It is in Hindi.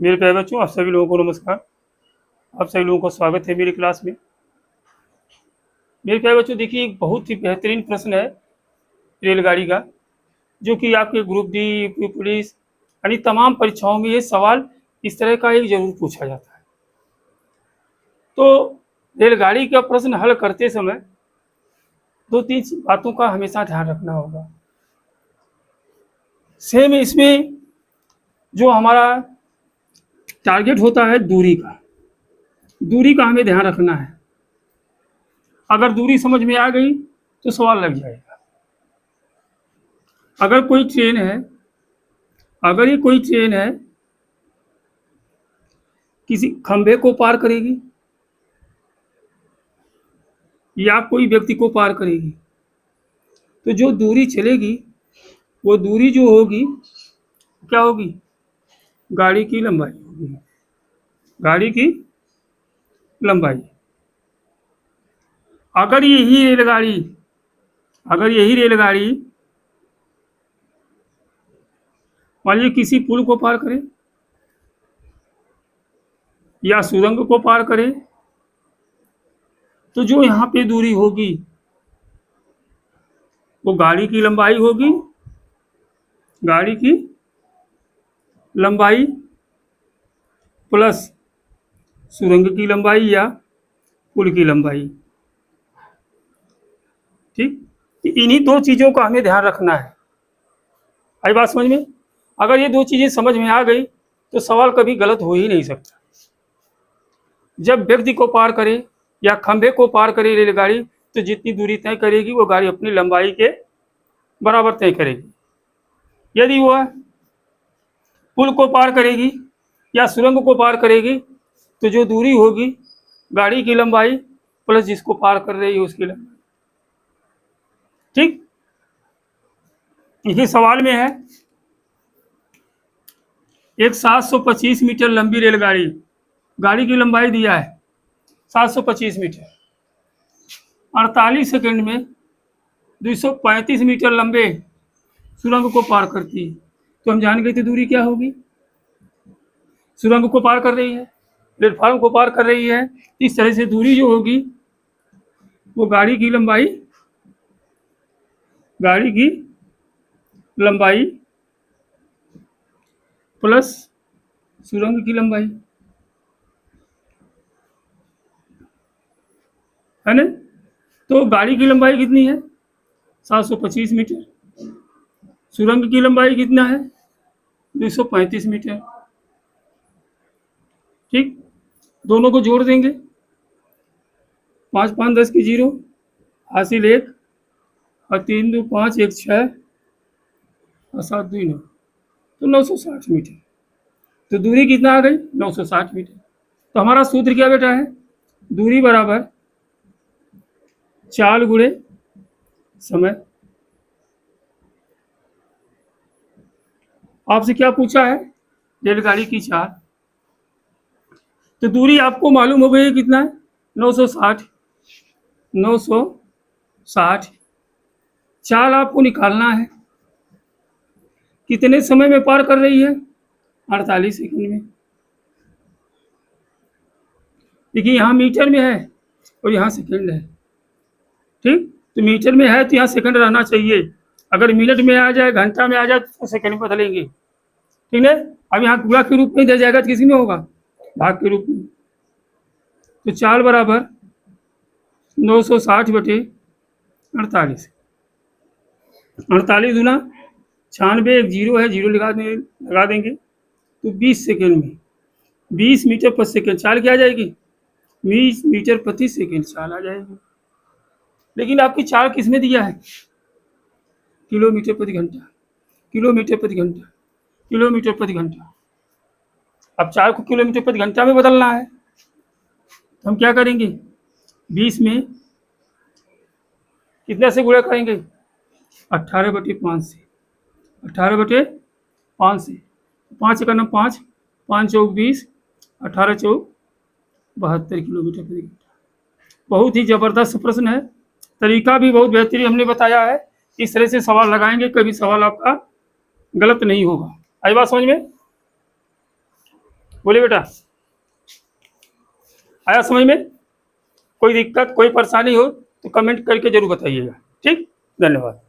मेरे प्यारे बच्चों, आप सभी लोगों को नमस्कार। आप सभी लोगों का स्वागत है मेरी क्लास में। मेरे प्यारे बच्चों, देखिए एक बहुत ही बेहतरीन प्रश्न है रेलगाड़ी का, जो कि आपके ग्रुप डी, यूपी पुलिस यानी तमाम परीक्षाओं में ये सवाल इस तरह का एक जरूर पूछा जाता है। तो रेलगाड़ी का प्रश्न हल करते समय दो तीन बातों का हमेशा ध्यान रखना होगा। सेम इसमें जो हमारा टारगेट होता है दूरी का हमें ध्यान रखना है। अगर दूरी समझ में आ गई तो सवाल लग जाएगा। अगर कोई ट्रेन है अगर ये कोई ट्रेन है किसी खंभे को पार करेगी या कोई व्यक्ति को पार करेगी, तो जो दूरी चलेगी वो दूरी जो होगी क्या होगी? गाड़ी की लंबाई होगी। गाड़ी की लंबाई। अगर यही रेलगाड़ी मान लीजिए किसी पुल को पार करे या सुरंग को पार करे, तो जो यहाँ पे दूरी होगी वो गाड़ी की लंबाई होगी। गाड़ी की लंबाई प्लस सुरंग की लंबाई या पुल की लंबाई। ठीक, इन्हीं दो चीज़ों का हमें ध्यान रखना है। आई बात समझ में? अगर ये दो चीज़ें समझ में आ गई तो सवाल कभी गलत हो ही नहीं सकता। जब व्यक्ति को पार करे या खंभे को पार करे रेलगाड़ी, तो जितनी दूरी तय करेगी वो गाड़ी अपनी लंबाई के बराबर तय करेगी। यदि वह पुल को पार करेगी या सुरंग को पार करेगी, तो जो दूरी होगी गाड़ी की लंबाई प्लस जिसको पार कर रही है उसकी लंबाई। ठीक, इसी सवाल में है एक 725 मीटर लंबी रेलगाड़ी, गाड़ी की लंबाई दिया है 725 मीटर, 48 सेकंड में 235 मीटर लंबे सुरंग को पार करती है। तो हम जान गए थे दूरी क्या होगी। सुरंग को पार कर रही है, प्लेटफॉर्म को पार कर रही है, इस तरह से दूरी जो होगी वो गाड़ी की लंबाई प्लस सुरंग की लंबाई है ना। तो गाड़ी की लंबाई कितनी है? 725 मीटर। सुरंग की लंबाई कितना है? 235 मीटर। ठीक, दोनों को जोड़ देंगे, 5 5 10 की 0, हासिल 1 और 3 2 5 1 6 और 7 2 9, तो 960 मीटर। तो दूरी कितना आ गई? 960 मीटर। तो हमारा सूत्र क्या बेटा है? दूरी बराबर चाल गुणे समय। आपसे क्या पूछा है? रेलगाड़ी की चाल। तो दूरी आपको मालूम हो गई है कितना है? 960। 960 चाल आपको निकालना है, कितने समय में पार कर रही है? 48 सेकंड में। देखिए यहाँ मीटर में है और यहाँ सेकंड है। ठीक, तो मीटर में है तो यहाँ सेकंड रहना चाहिए। अगर मिनट में आ जाए, घंटा में आ जाए तो सेकंड में बदलेंगे। ठीक है, अब यहाँ गुणा के रूप में दे जाएगा तो किसी में होगा? भाग के रूप में। तो चाल बराबर 960 बटे 48। 48 गुना 96, एक जीरो है, जीरो लगा देंगे तो 20 सेकेंड में 20 मीटर प्रति सेकेंड चाल क्या आ जाएगी? 20 मीटर प्रति सेकेंड चाल आ जाएगी। लेकिन आपकी चाल किस में दिया है? किलोमीटर प्रति घंटा, किलोमीटर प्रति घंटा, किलोमीटर प्रति घंटा। अब चाल को किलोमीटर प्रति घंटा में बदलना है, तो हम क्या करेंगे? 20 में कितने से गुणा करेंगे? 18/5 से। 18/5 से 5 का 5, 5 चौक 20, 18 चौक 72 किलोमीटर प्रति घंटा। बहुत ही जबरदस्त प्रश्न है, तरीका भी बहुत बेहतरीन हमने बताया है। इस तरह से सवाल लगाएंगे, कभी सवाल आपका गलत नहीं होगा। आई बात समझ में? बोलिए बेटा, आया समझ में? कोई दिक्कत कोई परेशानी हो तो कमेंट करके जरूर बताइएगा। ठीक, धन्यवाद।